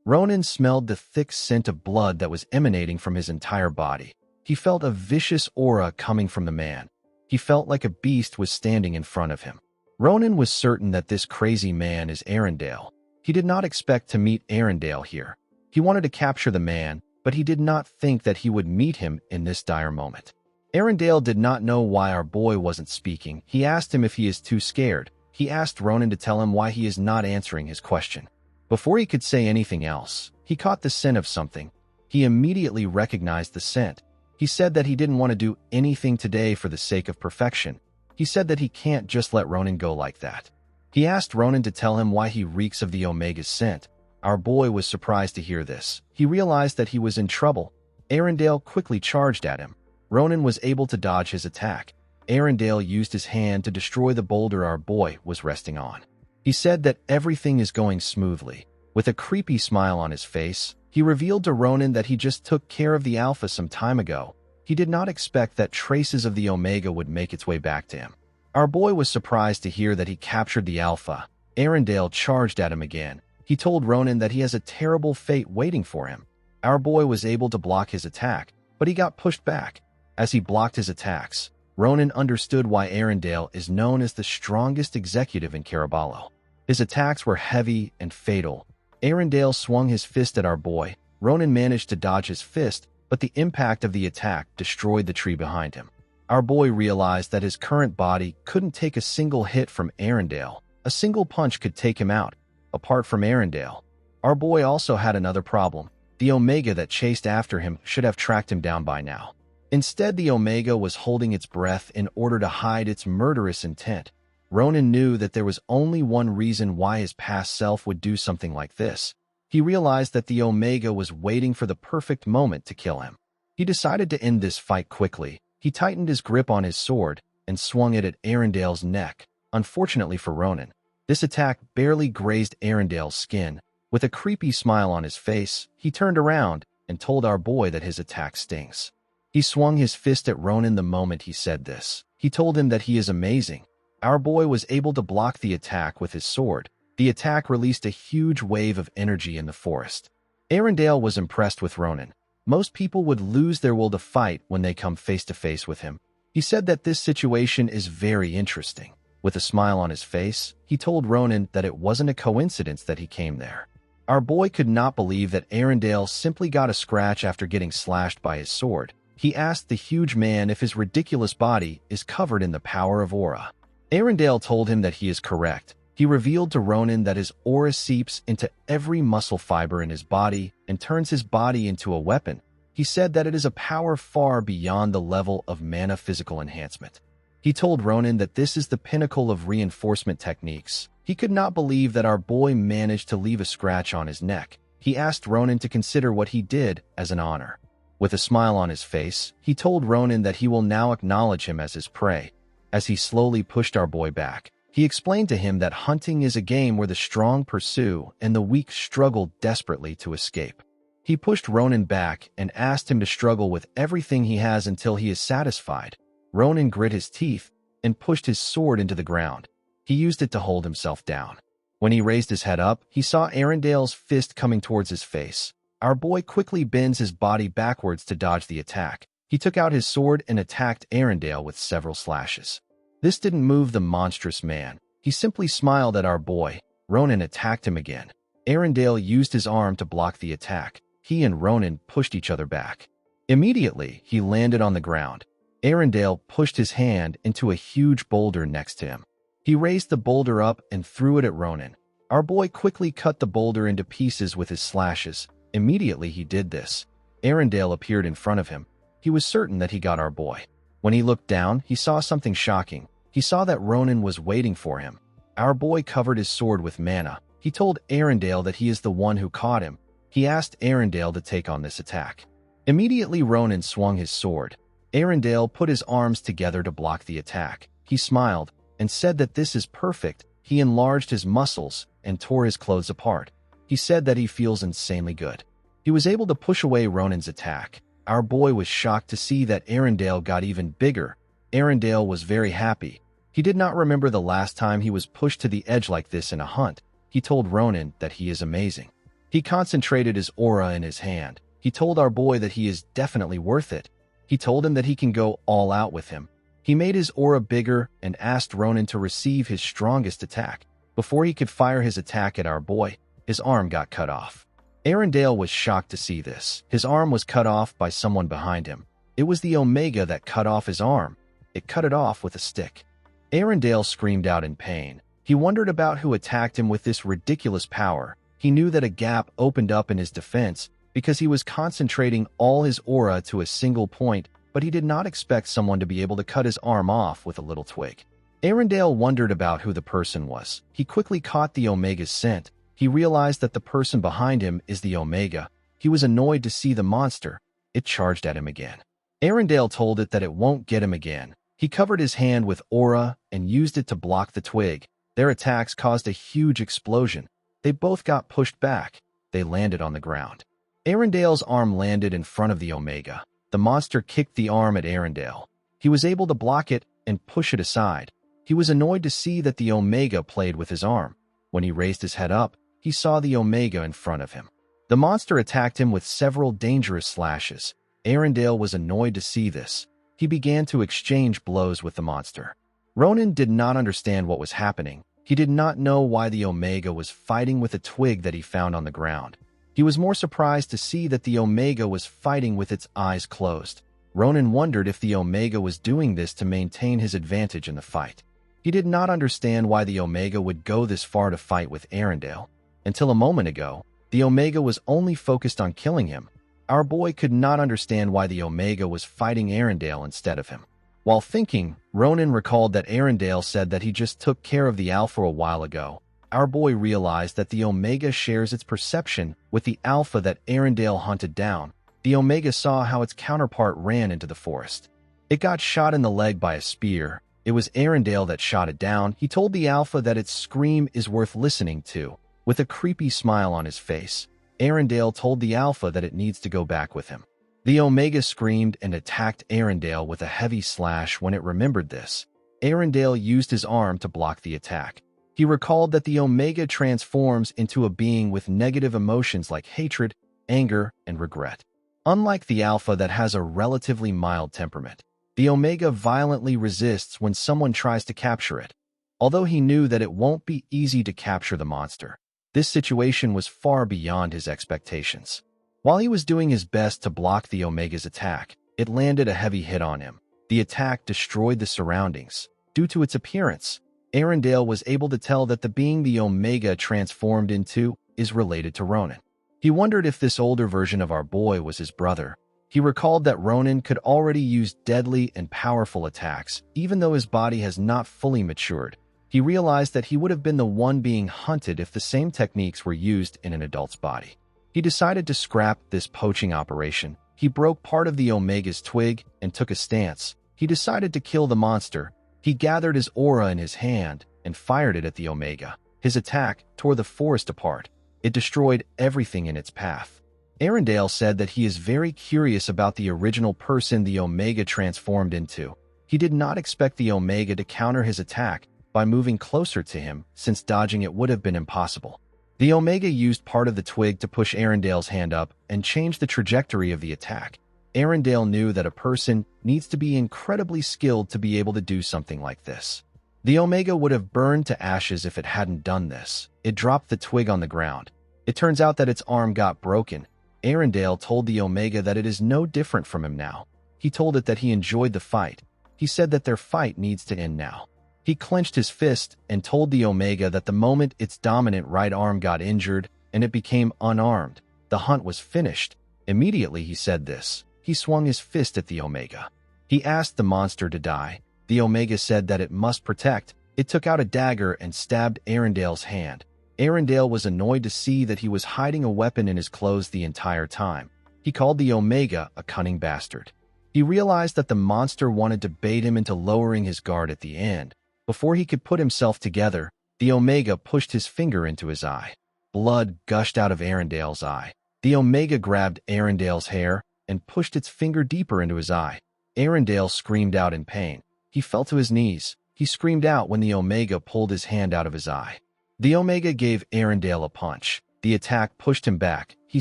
Ronan smelled the thick scent of blood that was emanating from his entire body. He felt a vicious aura coming from the man. He felt like a beast was standing in front of him. Ronan was certain that this crazy man is Arendelle. He did not expect to meet Arendelle here. He wanted to capture the man, but he did not think that he would meet him in this dire moment. Arendelle did not know why our boy wasn't speaking. He asked him if he is too scared. He asked Ronan to tell him why he is not answering his question. Before he could say anything else, he caught the scent of something. He immediately recognized the scent. He said that he didn't want to do anything today for the sake of perfection. He said that he can't just let Ronan go like that. He asked Ronan to tell him why he reeks of the Omega's scent. Our boy was surprised to hear this. He realized that he was in trouble. Arendelle quickly charged at him. Ronan was able to dodge his attack. Arendelle used his hand to destroy the boulder our boy was resting on. He said that everything is going smoothly. With a creepy smile on his face, he revealed to Ronan that he just took care of the Alpha some time ago. He did not expect that traces of the Omega would make its way back to him. Our boy was surprised to hear that he captured the Alpha. Arendelle charged at him again. He told Ronan that he has a terrible fate waiting for him. Our boy was able to block his attack, but he got pushed back. As he blocked his attacks, Ronan understood why Arendelle is known as the strongest executive in Caraballo. His attacks were heavy and fatal. Arendelle swung his fist at our boy. Ronan managed to dodge his fist, but the impact of the attack destroyed the tree behind him. Our boy realized that his current body couldn't take a single hit from Arendelle. A single punch could take him out. Apart from Arendelle, our boy also had another problem. The Omega that chased after him should have tracked him down by now. Instead, the Omega was holding its breath in order to hide its murderous intent. Ronan knew that there was only one reason why his past self would do something like this. He realized that the Omega was waiting for the perfect moment to kill him. He decided to end this fight quickly. He tightened his grip on his sword and swung it at Arendelle's neck. Unfortunately for Ronan, this attack barely grazed Arendelle's skin. With a creepy smile on his face, he turned around and told our boy that his attack stings. He swung his fist at Ronan the moment he said this. He told him that he is amazing. Our boy was able to block the attack with his sword. The attack released a huge wave of energy in the forest. Arendelle was impressed with Ronan. Most people would lose their will to fight when they come face to face with him. He said that this situation is very interesting. With a smile on his face, he told Ronan that it wasn't a coincidence that he came there. Our boy could not believe that Arendelle simply got a scratch after getting slashed by his sword. He asked the huge man if his ridiculous body is covered in the power of aura. Arendelle told him that he is correct. He revealed to Ronan that his aura seeps into every muscle fiber in his body and turns his body into a weapon. He said that it is a power far beyond the level of mana physical enhancement. He told Ronan that this is the pinnacle of reinforcement techniques. He could not believe that our boy managed to leave a scratch on his neck. He asked Ronan to consider what he did as an honor. With a smile on his face, he told Ronan that he will now acknowledge him as his prey. As he slowly pushed our boy back, he explained to him that hunting is a game where the strong pursue and the weak struggle desperately to escape. He pushed Ronan back and asked him to struggle with everything he has until he is satisfied. Ronan grit his teeth and pushed his sword into the ground. He used it to hold himself down. When he raised his head up, he saw Arendelle's fist coming towards his face. Our boy quickly bends his body backwards to dodge the attack. He took out his sword and attacked Arendelle with several slashes. This didn't move the monstrous man. He simply smiled at our boy. Ronan attacked him again. Arendelle used his arm to block the attack. He and Ronan pushed each other back. Immediately, he landed on the ground. Arendelle pushed his hand into a huge boulder next to him. He raised the boulder up and threw it at Ronan. Our boy quickly cut the boulder into pieces with his slashes. Immediately he did this, Arendelle appeared in front of him. He was certain that he got our boy. When he looked down, he saw something shocking. He saw that Ronan was waiting for him. Our boy covered his sword with mana. He told Arendelle that he is the one who caught him. He asked Arendelle to take on this attack. Immediately Ronan swung his sword. Arendelle put his arms together to block the attack. He smiled and said that this is perfect. He enlarged his muscles and tore his clothes apart. He said that he feels insanely good. He was able to push away Ronan's attack. Our boy was shocked to see that Arendelle got even bigger. Arendelle was very happy. He did not remember the last time he was pushed to the edge like this in a hunt. He told Ronan that he is amazing. He concentrated his aura in his hand. He told our boy that he is definitely worth it. He told him that he can go all out with him. He made his aura bigger and asked Ronan to receive his strongest attack. Before he could fire his attack at our boy, his arm got cut off. Arendelle was shocked to see this. His arm was cut off by someone behind him. It was the Omega that cut off his arm. It cut it off with a stick. Arendelle screamed out in pain. He wondered about who attacked him with this ridiculous power. He knew that a gap opened up in his defense because he was concentrating all his aura to a single point, but he did not expect someone to be able to cut his arm off with a little twig. Arendelle wondered about who the person was. He quickly caught the Omega's scent. He realized that the person behind him is the Omega. He was annoyed to see the monster. It charged at him again. Arendelle told it that it won't get him again. He covered his hand with aura and used it to block the twig. Their attacks caused a huge explosion. They both got pushed back. They landed on the ground. Arendelle's arm landed in front of the Omega. The monster kicked the arm at Arendelle. He was able to block it and push it aside. He was annoyed to see that the Omega played with his arm. When he raised his head up, he saw the Omega in front of him. The monster attacked him with several dangerous slashes. Arendelle was annoyed to see this. He began to exchange blows with the monster. Ronan did not understand what was happening. He did not know why the Omega was fighting with a twig that he found on the ground. He was more surprised to see that the Omega was fighting with its eyes closed. Ronan wondered if the Omega was doing this to maintain his advantage in the fight. He did not understand why the Omega would go this far to fight with Arendelle. Until a moment ago, the Omega was only focused on killing him. Our boy could not understand why the Omega was fighting Arendelle instead of him. While thinking, Ronan recalled that Arendelle said that he just took care of the Alpha a while ago. Our boy realized that the Omega shares its perception with the Alpha that Arendelle hunted down. The Omega saw how its counterpart ran into the forest. It got shot in the leg by a spear. It was Arendelle that shot it down. He told the Alpha that its scream is worth listening to. With a creepy smile on his face, Arendelle told the Alpha that it needs to go back with him. The Omega screamed and attacked Arendelle with a heavy slash. When it remembered this, Arendelle used his arm to block the attack. He recalled that the Omega transforms into a being with negative emotions like hatred, anger, and regret. Unlike the Alpha that has a relatively mild temperament, the Omega violently resists when someone tries to capture it. Although he knew that it won't be easy to capture the monster, this situation was far beyond his expectations. While he was doing his best to block the Omega's attack, it landed a heavy hit on him. The attack destroyed the surroundings. Due to its appearance, Arendelle was able to tell that the being the Omega transformed into is related to Ronan. He wondered if this older version of our boy was his brother. He recalled that Ronan could already use deadly and powerful attacks, even though his body has not fully matured. He realized that he would have been the one being hunted if the same techniques were used in an adult's body. He decided to scrap this poaching operation. He broke part of the Omega's twig and took a stance. He decided to kill the monster. He gathered his aura in his hand and fired it at the Omega. His attack tore the forest apart. It destroyed everything in its path. Arendelle said that he is very curious about the original person the Omega transformed into. He did not expect the Omega to counter his attack by moving closer to him, since dodging it would have been impossible. The Omega used part of the twig to push Arendelle's hand up and change the trajectory of the attack. Arendelle knew that a person needs to be incredibly skilled to be able to do something like this. The Omega would have burned to ashes if it hadn't done this. It dropped the twig on the ground. It turns out that its arm got broken. Arendelle told the Omega that it is no different from him now. He told it that he enjoyed the fight. He said that their fight needs to end now. He clenched his fist and told the Omega that the moment its dominant right arm got injured and it became unarmed, the hunt was finished. Immediately he said this. He swung his fist at the Omega. He asked the monster to die. The Omega said that it must protect. It took out a dagger and stabbed Arendelle's hand. Arendelle was annoyed to see that he was hiding a weapon in his clothes the entire time. He called the Omega a cunning bastard. He realized that the monster wanted to bait him into lowering his guard at the end. Before he could put himself together, the Omega pushed his finger into his eye. Blood gushed out of Arendelle's eye. The Omega grabbed Arendelle's hair and pushed its finger deeper into his eye. Arendelle screamed out in pain. He fell to his knees. He screamed out when the Omega pulled his hand out of his eye. The Omega gave Arendelle a punch. The attack pushed him back. He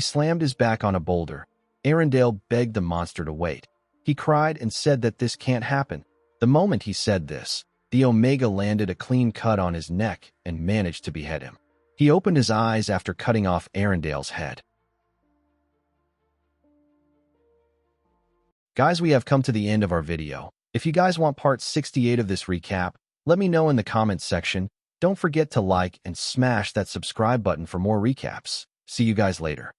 slammed his back on a boulder. Arendelle begged the monster to wait. He cried and said that this can't happen. The moment he said this, the Omega landed a clean cut on his neck and managed to behead him. He opened his eyes after cutting off Arendelle's head. Guys, we have come to the end of our video. If you guys want part 68 of this recap, let me know in the comments section. Don't forget to like and smash that subscribe button for more recaps. See you guys later.